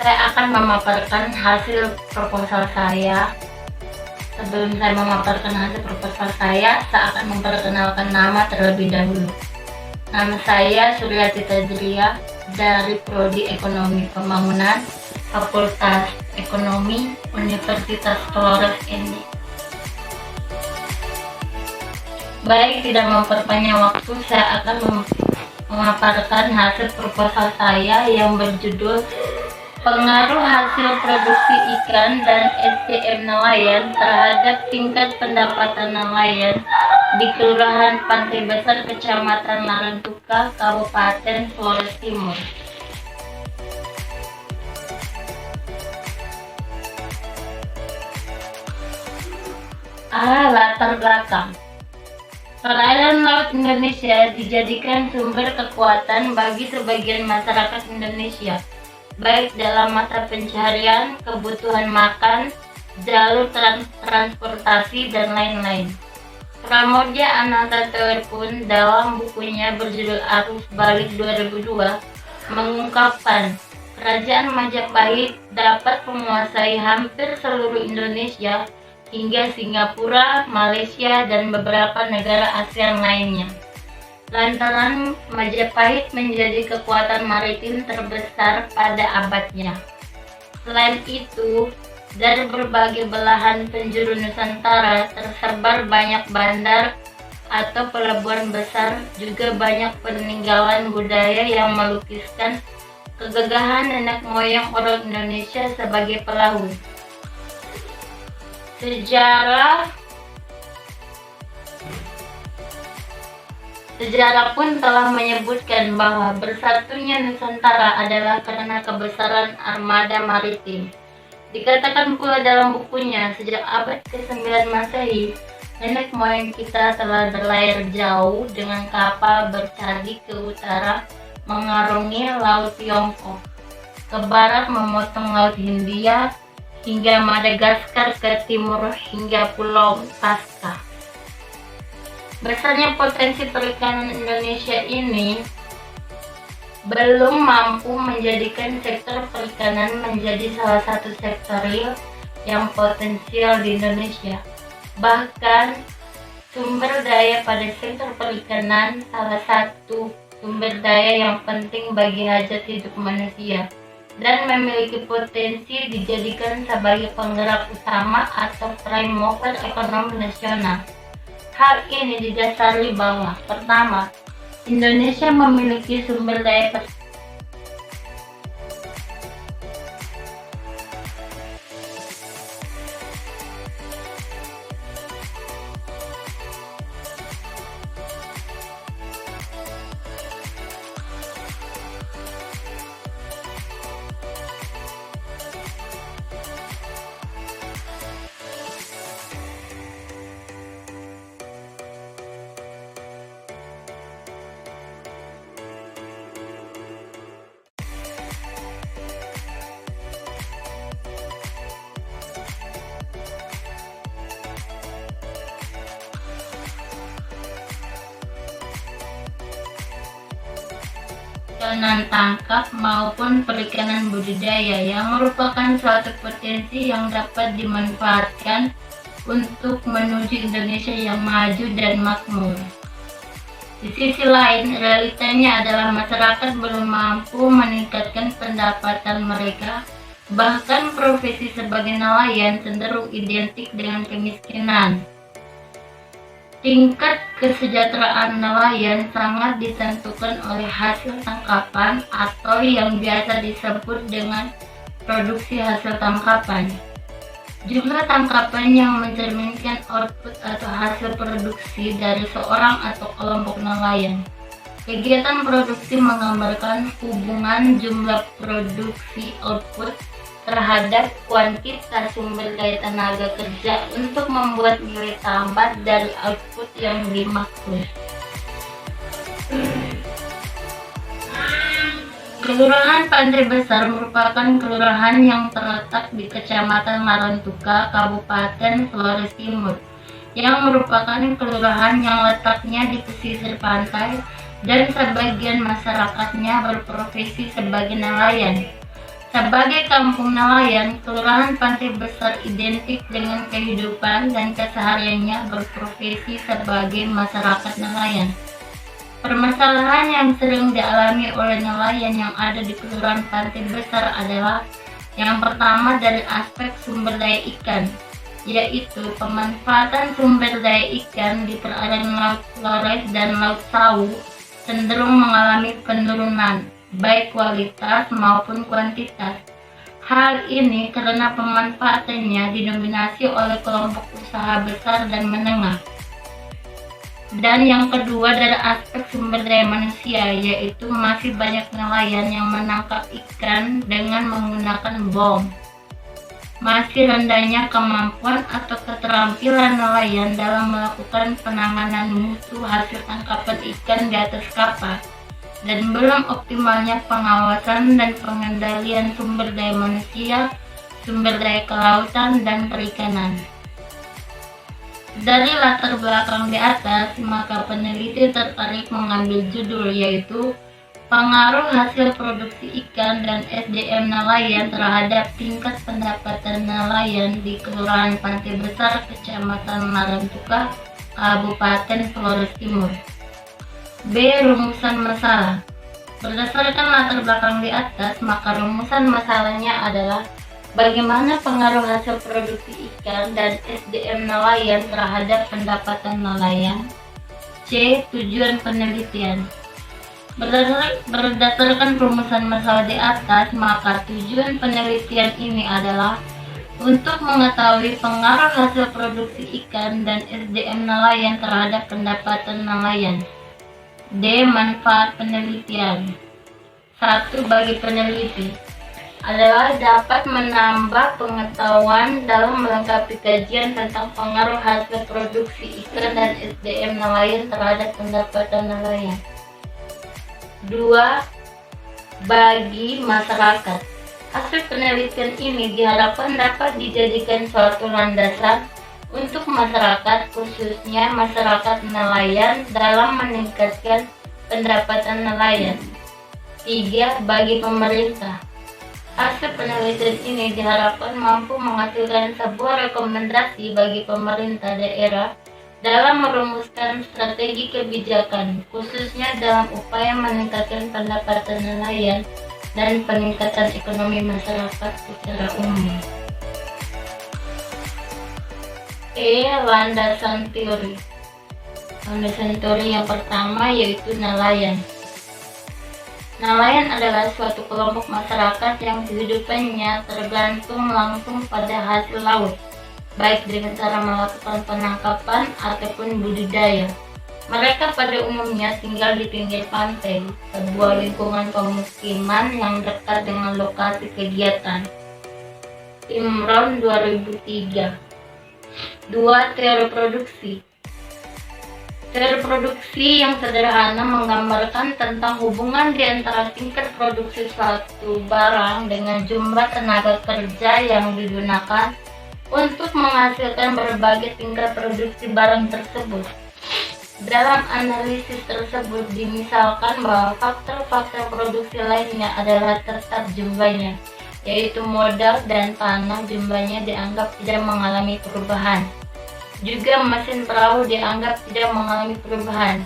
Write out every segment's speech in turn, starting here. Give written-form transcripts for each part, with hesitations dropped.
Saya akan memaparkan hasil proposal saya. Sebelum saya memaparkan hasil proposal saya akan memperkenalkan nama terlebih dahulu. Nama saya Suryati Tazria dari Prodi Ekonomi Pembangunan, Fakultas Ekonomi, Universitas Flores ND. Baik, tidak memperpanjang waktu, saya akan memaparkan hasil proposal saya yang berjudul Pengaruh hasil produksi ikan dan SDM nelayan terhadap tingkat pendapatan nelayan di Kelurahan Pantai Besar, Kecamatan Larantuka, Kabupaten Flores Timur. Latar belakang. Perairan laut Indonesia dijadikan sumber kekuatan bagi sebagian masyarakat Indonesia, baik dalam mata pencaharian, kebutuhan makan, jalur transportasi, dan lain-lain. Pramoedya Ananta Toer pun dalam bukunya berjudul Arus Balik 2002 mengungkapkan Kerajaan Majapahit dapat menguasai hampir seluruh Indonesia hingga Singapura, Malaysia, dan beberapa negara ASEAN lainnya. Lantaran Majapahit menjadi kekuatan maritim terbesar pada abadnya. Selain itu, dari berbagai belahan penjuru Nusantara tersebar banyak bandar atau pelabuhan besar, juga banyak peninggalan budaya yang melukiskan kegagahan nenek moyang orang Indonesia sebagai pelaut. Sejarah pun telah menyebutkan bahwa bersatunya Nusantara adalah karena kebesaran armada maritim. Dikatakan pula dalam bukunya, sejak abad ke-9 Masehi, nenek moyang kita telah berlayar jauh dengan kapal bercadi ke utara mengarungi Laut Tiongkok, ke barat memotong Laut Hindia, hingga Madagaskar, ke timur hingga Pulau Pasca. Besarnya potensi perikanan Indonesia ini belum mampu menjadikan sektor perikanan menjadi salah satu sektor real yang potensial di Indonesia. Bahkan sumber daya pada sektor perikanan salah satu sumber daya yang penting bagi hajat hidup manusia dan memiliki potensi dijadikan sebagai penggerak utama atau prime mover ekonomi nasional. Hal ini didasari bahwa pertama, Indonesia memiliki sumber daya perikanan tangkap maupun perikanan budidaya yang merupakan suatu potensi yang dapat dimanfaatkan untuk menuju Indonesia yang maju dan makmur. Di sisi lain, realitanya adalah masyarakat belum mampu meningkatkan pendapatan mereka, bahkan profesi sebagai nelayan cenderung identik dengan kemiskinan. Tingkat kesejahteraan nelayan sangat ditentukan oleh hasil tangkapan atau yang biasa disebut dengan produksi hasil tangkapan. Jumlah tangkapan yang mencerminkan output atau hasil produksi dari seorang atau kelompok nelayan. Kegiatan produksi menggambarkan hubungan jumlah produksi output terhadap kuantitas sumber daya tenaga kerja untuk membuat nilai tambah dari output yang dimaksud. Kelurahan Pantai Besar merupakan kelurahan yang terletak di Kecamatan Larantuka, Kabupaten Flores Timur, yang merupakan kelurahan yang letaknya di pesisir pantai dan sebagian masyarakatnya berprofesi sebagai nelayan. Sebagai kampung nelayan, Kelurahan Pantai Besar identik dengan kehidupan dan kesehariannya berprofesi sebagai masyarakat nelayan. Permasalahan yang sering dialami oleh nelayan yang ada di Kelurahan Pantai Besar adalah yang pertama dari aspek sumber daya ikan, yaitu pemanfaatan sumber daya ikan di perairan Laut Flores dan Laut Sawu cenderung mengalami penurunan, baik kualitas maupun kuantitas. Hal ini karena pemanfaatannya didominasi oleh kelompok usaha besar dan menengah. Dan yang kedua dari aspek sumber daya manusia, yaitu masih banyak nelayan yang menangkap ikan dengan menggunakan bom. Masih rendahnya kemampuan atau keterampilan nelayan dalam melakukan penanganan mutu hasil tangkapan ikan di atas kapal, dan belum optimalnya pengawasan dan pengendalian sumber daya manusia, sumber daya kelautan, dan perikanan. Dari latar belakang di atas, maka peneliti tertarik mengambil judul yaitu Pengaruh Hasil Produksi Ikan dan SDM Nelayan terhadap Tingkat Pendapatan Nelayan di Kelurahan Pantai Besar, Kecamatan Larantuka, Kabupaten Flores Timur. B. Rumusan masalah. Berdasarkan latar belakang di atas, maka rumusan masalahnya adalah bagaimana pengaruh hasil produksi ikan dan SDM nelayan terhadap pendapatan nelayan. C. Tujuan penelitian. Berdasarkan rumusan masalah di atas, maka tujuan penelitian ini adalah untuk mengetahui pengaruh hasil produksi ikan dan SDM nelayan terhadap pendapatan nelayan. D. Manfaat penelitian. 1. Bagi peneliti adalah dapat menambah pengetahuan dalam melengkapi kajian tentang pengaruh hasil produksi ikan dan SDM nelayan terhadap pendapatan nelayan. 2. Bagi masyarakat. Hasil penelitian ini diharapkan dapat dijadikan suatu landasan untuk masyarakat, khususnya masyarakat nelayan, dalam meningkatkan pendapatan nelayan. 3. Bagi pemerintah. Hasil penelitian ini diharapkan mampu menghasilkan sebuah rekomendasi bagi pemerintah daerah dalam merumuskan strategi kebijakan, khususnya dalam upaya meningkatkan pendapatan nelayan dan peningkatan ekonomi masyarakat secara umum. E. Landasan teori. Landasan teori yang pertama yaitu nelayan. Nelayan adalah suatu kelompok masyarakat yang kehidupannya tergantung langsung pada hasil laut, baik dengan cara melakukan penangkapan ataupun budidaya. Mereka pada umumnya tinggal di pinggir pantai, sebuah lingkungan pemukiman yang dekat dengan lokasi kegiatan. Imron 2003. 2. Teori produksi. Teori produksi yang sederhana menggambarkan tentang hubungan di antara tingkat produksi suatu barang dengan jumlah tenaga kerja yang digunakan untuk menghasilkan berbagai tingkat produksi barang tersebut. Dalam analisis tersebut dimisalkan bahwa faktor-faktor produksi lainnya adalah tetap jumlahnya, yaitu modal dan tanah jumlahnya dianggap tidak mengalami perubahan. Juga mesin perahu dianggap tidak mengalami perubahan.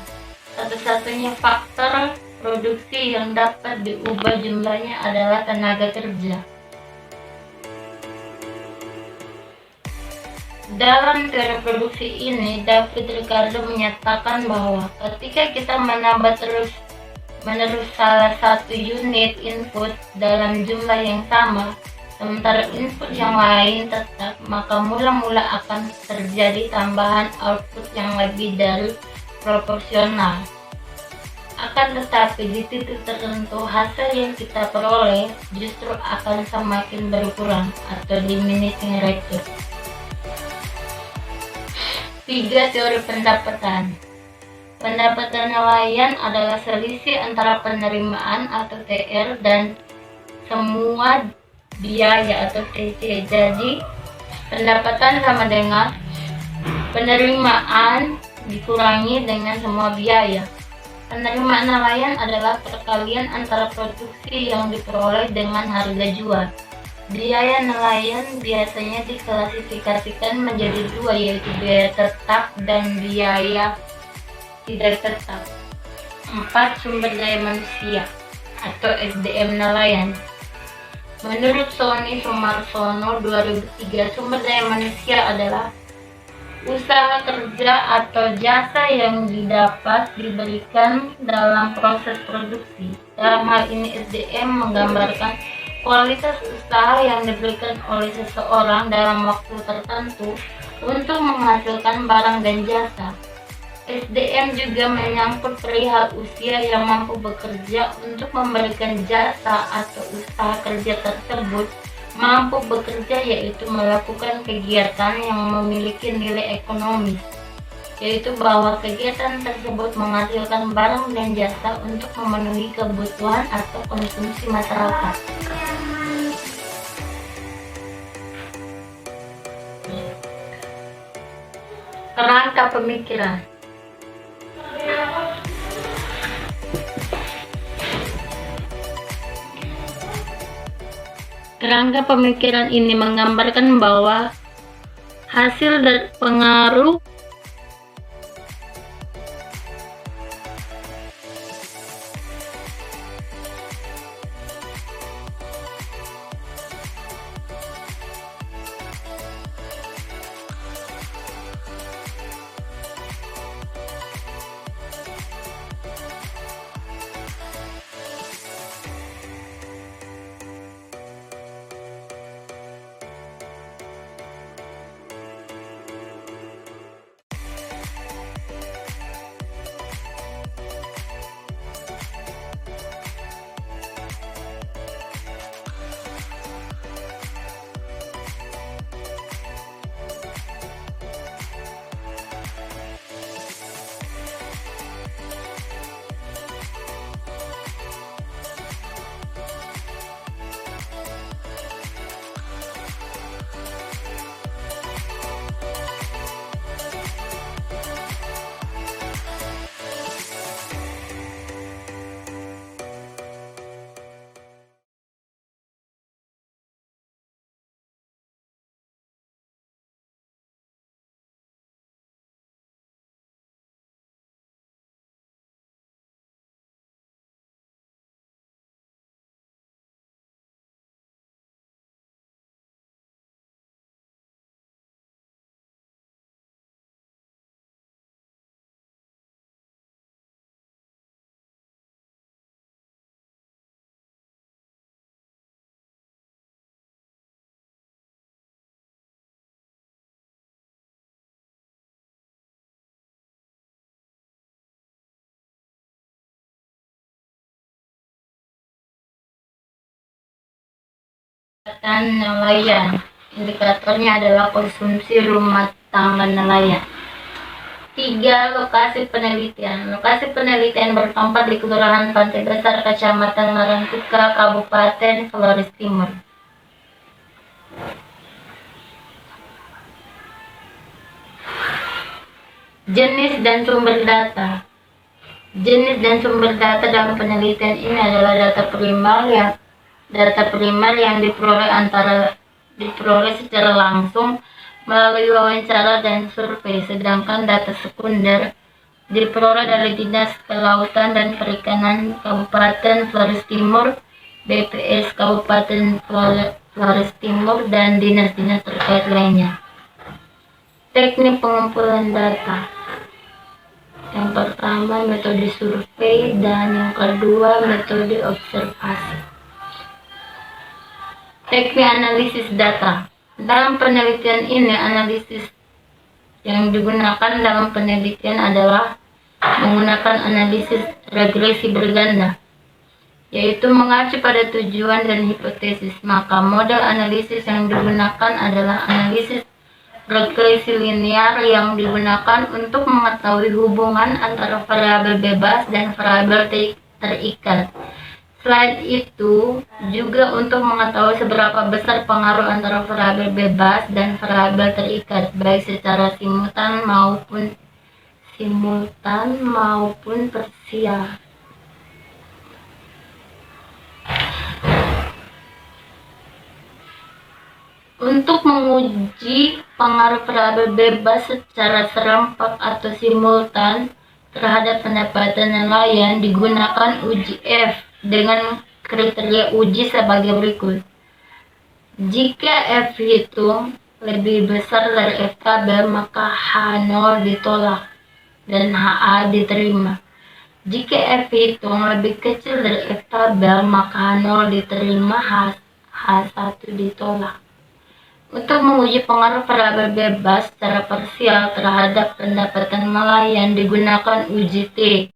Satu-satunya faktor produksi yang dapat diubah jumlahnya adalah tenaga kerja. Dalam teori produksi ini, David Ricardo menyatakan bahwa ketika kita menambah terus-menerus salah satu unit input dalam jumlah yang sama, sementara input yang lain tetap, maka mula-mula akan terjadi tambahan output yang lebih dari proporsional. Akan tetapi di titik tertentu hasil yang kita peroleh justru akan semakin berkurang atau diminishing return. 3. Teori pendapatan. Pendapatan nelayan adalah selisih antara penerimaan atau TR dan semua biaya atau TC. Jadi pendapatan sama dengan penerimaan dikurangi dengan semua biaya. Penerimaan nelayan adalah perkalian antara produksi yang diperoleh dengan harga jual. Biaya nelayan biasanya diklasifikasikan menjadi dua, yaitu biaya tetap dan biaya tidak tetap. 4. Sumber daya manusia atau SDM nelayan. Menurut Sony Sumarsono 2003, sumber daya manusia adalah usaha kerja atau jasa yang didapat diberikan dalam proses produksi. Dalam hal ini SDM menggambarkan kualitas usaha yang diberikan oleh seseorang dalam waktu tertentu untuk menghasilkan barang dan jasa. SDM juga menyangkut perihal usia yang mampu bekerja untuk memberikan jasa atau usaha kerja tersebut mampu bekerja, yaitu melakukan kegiatan yang memiliki nilai ekonomis, yaitu bahwa kegiatan tersebut menghasilkan barang dan jasa untuk memenuhi kebutuhan atau konsumsi masyarakat. Kerangka pemikiran. Kerangka pemikiran ini menggambarkan bahwa hasil dari pengaruh nelayan. Indikatornya adalah konsumsi rumah tangga nelayan. 3. Lokasi penelitian. Lokasi penelitian bertempat di Kelurahan Pantai Besar, Kecamatan Larantuka, Kabupaten Flores Timur. Jenis dan sumber data. Jenis dan sumber data dalam penelitian ini adalah data primer yang diperoleh secara langsung melalui wawancara dan survei, sedangkan data sekunder diperoleh dari Dinas Kelautan dan Perikanan Kabupaten Flores Timur, BPS Kabupaten Flores Timur, dan dinas-dinas terkait lainnya. Teknik pengumpulan data. Yang pertama metode survei dan yang kedua metode observasi. Teknik analisis data. Dalam penelitian ini, analisis yang digunakan dalam penelitian adalah menggunakan analisis regresi berganda, yaitu mengacu pada tujuan dan hipotesis. Maka model analisis yang digunakan adalah analisis regresi linear yang digunakan untuk mengetahui hubungan antara variabel bebas dan variabel terikat. Selain itu, juga untuk mengetahui seberapa besar pengaruh antara variabel bebas dan variabel terikat, baik secara simultan maupun simultan maupun parsial. Untuk menguji pengaruh variabel bebas secara serempak atau simultan terhadap pendapatan nelayan digunakan uji F dengan kriteria uji sebagai berikut. Jika F hitung lebih besar dari F tabel, maka H0 ditolak dan HA diterima. Jika F hitung lebih kecil dari F tabel, maka H0 diterima, H1 ditolak. Untuk menguji pengaruh variabel bebas secara parsial terhadap pendapatan nelayan digunakan uji T.